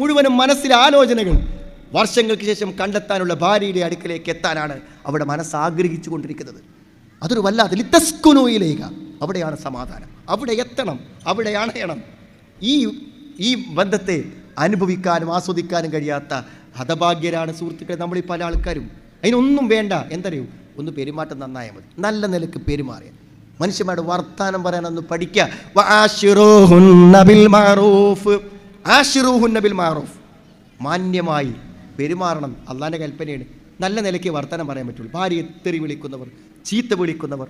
മുഴുവനും മനസ്സിലെ ആലോചനകൾ വർഷങ്ങൾക്ക് ശേഷം കണ്ടെത്താനുള്ള ഭാര്യയുടെ അടുക്കലേക്ക് എത്താനാണ് അവിടെ മനസ്സ് ആഗ്രഹിച്ചു കൊണ്ടിരിക്കുന്നത്. അതൊരു വല്ലാതെ ലിത്തസ്കുനൂയിലേക, അവിടെയാണ് സമാധാനം, അവിടെ എത്തണം, അവിടെ അണയണം. ഈ ബന്ധത്തെ അനുഭവിക്കാനും ആസ്വദിക്കാനും കഴിയാത്ത ഹതഭാഗ്യരാണ് സുഹൃത്തുക്കളെ നമ്മളീ പല ആൾക്കാരും. അതിനൊന്നും വേണ്ട, എന്തറിയൂ, ഒന്ന് പെരുമാറ്റം നന്നായാൽ മതി, നല്ല നിലക്ക് പെരുമാറിയ മനുഷ്യന്മാരുടെ വർത്താനം പറയാനൊന്ന് പഠിക്കുക. മാന്യമായി പെരുമാറണം, അള്ളാൻ്റെ കൽപ്പനയാണ്. നല്ല നിലയ്ക്ക് വർത്തമാനം പറയാൻ പറ്റുള്ളൂ. ഭാര്യയെ തെറി വിളിക്കുന്നവർ, ചീത്ത വിളിക്കുന്നവർ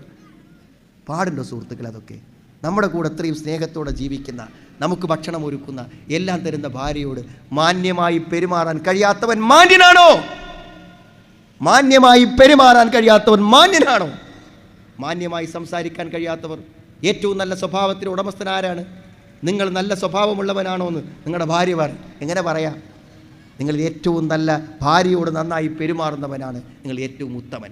പാടുണ്ടോ സുഹൃത്തുക്കൾ? അതൊക്കെ നമ്മുടെ കൂടെ അത്രയും സ്നേഹത്തോടെ ജീവിക്കുന്ന, നമുക്ക് ഭക്ഷണം ഒരുക്കുന്ന, എല്ലാം തരുന്ന ഭാര്യയോട് മാന്യമായി പെരുമാറാൻ കഴിയാത്തവൻ മാന്യനാണോ? മാന്യമായി പെരുമാറാൻ കഴിയാത്തവൻ മാന്യനാണോ? മാന്യമായി സംസാരിക്കാൻ കഴിയാത്തവർ, ഏറ്റവും നല്ല സ്വഭാവത്തിന് ഉടമസ്ഥനാരാണ്? നിങ്ങൾ നല്ല സ്വഭാവമുള്ളവനാണോ എന്ന് നിങ്ങളുടെ ഭാര്യ പറയും. എങ്ങനെ പറയാം? നിങ്ങൾ ഏറ്റവും നല്ല ഭാര്യയോട് നന്നായി പെരുമാറുന്നവനാണ് നിങ്ങൾ ഏറ്റവും ഉത്തമൻ.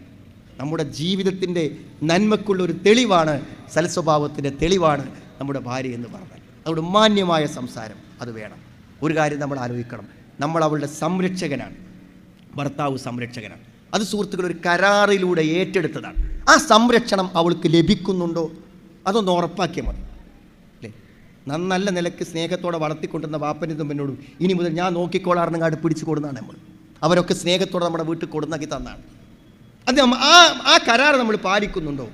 നമ്മുടെ ജീവിതത്തിൻ്റെ നന്മക്കുള്ളൊരു തെളിവാണ്, സൽസ്വഭാവത്തിൻ്റെ തെളിവാണ് നമ്മുടെ ഭാര്യ എന്ന് പറഞ്ഞാൽ. അതുകൊണ്ട് മാന്യമായ സംസാരം അത് വേണം. ഒരു കാര്യം നമ്മൾ ആലോചിക്കണം, നമ്മൾ അവളുടെ സംരക്ഷകനാണ്, ഭർത്താവ് സംരക്ഷകനാണ്. അത് സുഹൃത്തുക്കൾ ഒരു കരാറിലൂടെ ഏറ്റെടുത്തതാണ്. ആ സംരക്ഷണം അവൾക്ക് ലഭിക്കുന്നുണ്ടോ അതൊന്ന് ഉറപ്പാക്കിയാൽ മതി അല്ലേ? നല്ല നിലയ്ക്ക് സ്നേഹത്തോടെ വളർത്തിക്കൊണ്ടിരുന്ന വാപ്പനും തുമ്പനോടും ഇനി മുതൽ ഞാൻ നോക്കിക്കോളാർന്നങ്ങാട് പിടിച്ചു കൊടുന്നാണ് നമ്മൾ. അവരൊക്കെ സ്നേഹത്തോടെ നമ്മുടെ വീട്ടിൽ കൊടുന്നാക്കി തന്നാണ്. അത് ആ കരാർ നമ്മൾ പാലിക്കുന്നുണ്ടോ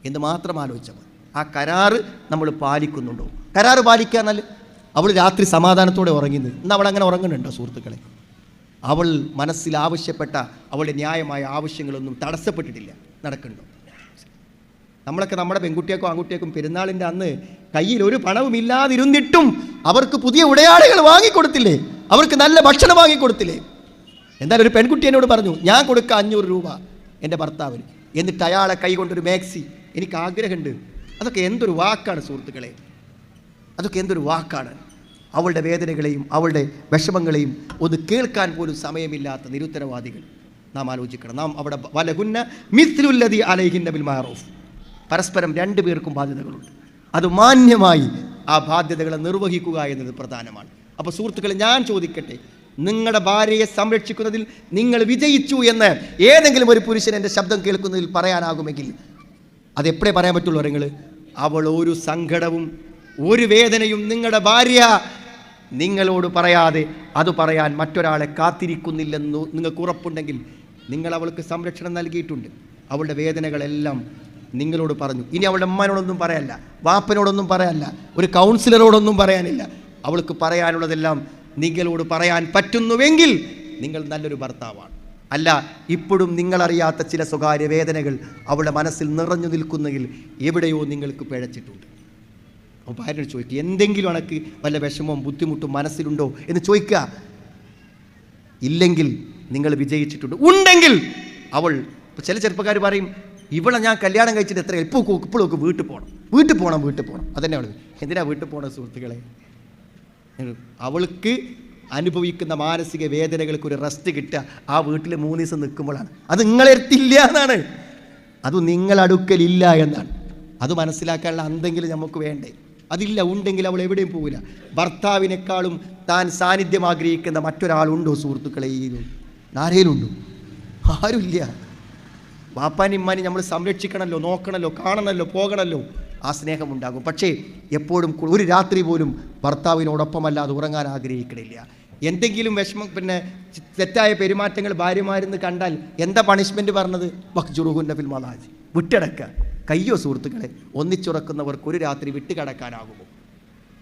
എന്ന് മാത്രം ആലോചിച്ചാൽ മതി. ആ കരാറ് നമ്മൾ പാലിക്കുന്നുണ്ടോ? കരാറ് പാലിക്കാന്നാൽ അവൾ രാത്രി സമാധാനത്തോടെ ഉറങ്ങുന്നത്, ഇന്ന് അവൾ അങ്ങനെ ഉറങ്ങുന്നുണ്ടോ സുഹൃത്തുക്കളെ? അവൾ മനസ്സിൽ ആവശ്യപ്പെട്ട അവളുടെ ന്യായമായ ആവശ്യങ്ങളൊന്നും തടസ്സപ്പെട്ടിട്ടില്ല, നടക്കുന്നുണ്ടോ? നമ്മളൊക്കെ നമ്മുടെ പെൺകുട്ടിയേക്കും ആൺകുട്ടിയേക്കും പെരുന്നാളിൻ്റെ അന്ന് കയ്യിൽ ഒരു പണവും ഇല്ലാതിരുന്നിട്ടും അവർക്ക് പുതിയ ഉടയാടകൾ വാങ്ങിക്കൊടുത്തില്ലേ? അവർക്ക് നല്ല ഭക്ഷണം വാങ്ങിക്കൊടുത്തില്ലേ? എന്തായാലും ഒരു പെൺകുട്ടി എന്നോട് പറഞ്ഞു, ഞാൻ കൊടുക്കുക 500 രൂപ എൻ്റെ ഭർത്താവിന്, എന്നിട്ട് അയാളെ കൈ കൊണ്ടൊരു മാക്സി, എനിക്ക് ആഗ്രഹമുണ്ട്. അതൊക്കെ എന്തൊരു വാക്കാണ് സുഹൃത്തുക്കളെ, അതൊക്കെ എന്തൊരു വാക്കാണ്. അവളുടെ വേദനകളെയും അവളുടെ വിഷമങ്ങളെയും ഒന്ന് കേൾക്കാൻ പോലും സമയമില്ലാത്ത നിരുത്തരവാദികൾ നാം ആലോചിക്കണം. നാം അവിടെ വലഹുന്ന മിസ്ലുല്ലദി അലൈഹിന്ന ബിൽ മഅറൂഫ്, പരസ്പരം 2 പേർക്കും ബാധ്യതകളുണ്ട്. അത് മാന്യമായി ആ ബാധ്യതകളെ നിർവഹിക്കുക എന്നത് പ്രധാനമാണ്. അപ്പോൾ സുഹൃത്തുക്കളെ, ഞാൻ ചോദിക്കട്ടെ, നിങ്ങളുടെ ഭാര്യയെ സംരക്ഷിക്കുന്നതിൽ നിങ്ങൾ വിജയിച്ചു എന്ന് ഏതെങ്കിലും ഒരു പുരുഷൻ എൻ്റെ ശബ്ദം കേൾക്കുന്നതിൽ പറയാനാകുമെങ്കിൽ അതെപ്പോഴേ പറയാൻ പറ്റുള്ളൂ? നിങ്ങൾ അവൾ ഒരു സങ്കടവും ഒരു വേദനയും നിങ്ങളുടെ ഭാര്യ നിങ്ങളോട് പറയാതെ അത് പറയാൻ മറ്റൊരാളെ കാത്തിരിക്കുന്നില്ലെന്ന് നിങ്ങൾക്ക് ഉറപ്പുണ്ടെങ്കിൽ നിങ്ങൾ അവൾക്ക് സംരക്ഷണം നൽകിയിട്ടുണ്ട്. അവളുടെ വേദനകളെല്ലാം നിങ്ങളോട് പറഞ്ഞു. ഇനി അവളുടെ അമ്മനോടൊന്നും പറയാനില്ല, വാപ്പനോടൊന്നും പറയാനില്ല, ഒരു കൗൺസിലറോടൊന്നും പറയാനില്ല. അവൾക്ക് പറയാനുള്ളതെല്ലാം നിങ്ങളോട് പറയാൻ പറ്റുന്നുവെങ്കിൽ നിങ്ങൾ നല്ലൊരു ഭർത്താവാണ്. അല്ല, ഇപ്പോഴും നിങ്ങളറിയാത്ത ചില സ്വകാര്യ വേദനകൾ അവളുടെ മനസ്സിൽ നിറഞ്ഞു നിൽക്കുന്നെങ്കിൽ എവിടെയോ നിങ്ങൾക്ക് പിഴച്ചിട്ടുണ്ട്. അപ്പോൾ ഭാര്യയോട് ചോദിക്കുക, എന്തെങ്കിലും അനക്ക് വല്ല വിഷമവും ബുദ്ധിമുട്ടും മനസ്സിലുണ്ടോ എന്ന് ചോദിക്കുക. ഇല്ലെങ്കിൽ നിങ്ങൾ വിജയിച്ചിട്ടുണ്ട്. ഉണ്ടെങ്കിൽ അവൾ, ഇപ്പോൾ ചില ചെറുപ്പക്കാർ പറയും, ഇവളെ ഞാൻ കല്യാണം കഴിച്ചിട്ട് എത്ര ഇപ്പോഴൊക്കെ വീട്ടിൽ പോകണം. അതന്നെ അവൾ എന്തിനാ വീട്ടിൽ പോകണം സുഹൃത്തുക്കളെ? അവൾക്ക് അനുഭവിക്കുന്ന മാനസിക വേദനകൾക്ക് ഒരു റെസ്റ്റ് കിട്ടുക ആ വീട്ടിൽ 3 ദിവസം നിൽക്കുമ്പോഴാണ്. അത് നിങ്ങളെടുത്തില്ല എന്നാണ്, അത് നിങ്ങളടുക്കലില്ല എന്നാണ്. അത് മനസ്സിലാക്കാനുള്ള എന്തെങ്കിലും നമുക്ക് വേണ്ടേ? അതില്ല. ഉണ്ടെങ്കിൽ അവൾ എവിടെയും പോവില്ല. ഭർത്താവിനേക്കാളും താൻ സാന്നിധ്യം ആഗ്രഹിക്കുന്ന മറ്റൊരാളുണ്ടോ സുഹൃത്തുക്കളെ? ഈ ആരേലുണ്ടോ? ആരുമില്ല. വാപ്പാനും ഇമ്മാനും നമ്മൾ സംരക്ഷിക്കണമല്ലോ, നോക്കണമല്ലോ, കാണണമല്ലോ, പോകണമല്ലോ. ആ സ്നേഹമുണ്ടാകും. പക്ഷേ എപ്പോഴും ഒരു രാത്രി പോലും ഭർത്താവിനോടൊപ്പമല്ലാതെ ഉറങ്ങാൻ ആഗ്രഹിക്കണില്ല. എന്തെങ്കിലും വിഷമം, തെറ്റായ പെരുമാറ്റങ്ങൾ ഭാര്യമാരെന്ന് കണ്ടാൽ എന്താ പണിഷ്മെൻറ്റ് പറഞ്ഞത്? വഖ്ജുറുഹുന്ന ഫിൽ മളാജി, വിട്ടടക്കുക. കയ്യോ സുഹൃത്തുക്കളെ? ഒന്നിച്ചുറക്കുന്നവർക്ക് ഒരു രാത്രി വിട്ടുകിടക്കാനാകുമോ?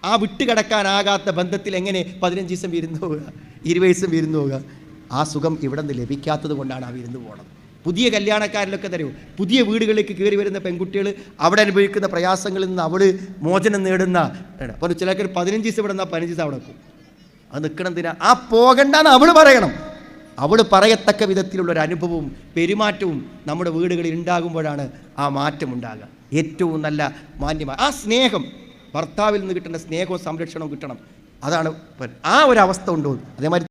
ആ വിട്ടുകിടക്കാനാകാത്ത ബന്ധത്തിൽ എങ്ങനെ 15 ദിവസം വിരുന്ന് പോവുക, 20 ദിവസം വിരുന്ന് പോവുക? ആ സുഖം ഇവിടെ നിന്ന് ലഭിക്കാത്തത് കൊണ്ടാണ് ആ വിരുന്ന് പോകണത്. പുതിയ കല്യാണക്കാരിലൊക്കെ തരൂ, പുതിയ വീടുകളിലേക്ക് കയറി വരുന്ന പെൺകുട്ടികൾ അവിടെ അനുഭവിക്കുന്ന പ്രയാസങ്ങളിൽ നിന്ന് അവൾ മോചനം നേടുന്ന, അപ്പോൾ ചിലർക്ക് 15 ദിവസം ഇവിടെ നിന്നാൽ 15 ദിവസം അവിടെ വെക്കും. അത് നിൽക്കണം എന്തിനാ? ആ പോകണ്ടെന്ന് അവൾ പറയണം. അവൾ പറയത്തക്ക വിധത്തിലുള്ളൊരു അനുഭവവും പെരുമാറ്റവും നമ്മുടെ വീടുകളിൽ ഉണ്ടാകുമ്പോഴാണ് ആ മാറ്റം ഉണ്ടാകുക. ഏറ്റവും നല്ല മാന്യമായ ആ സ്നേഹം, ഭർത്താവിൽ നിന്ന് കിട്ടേണ്ട സ്നേഹവും സംരക്ഷണവും കിട്ടണം. അതാണ് ആ ഒരു അവസ്ഥ ഉണ്ടോ? അതേമാതിരി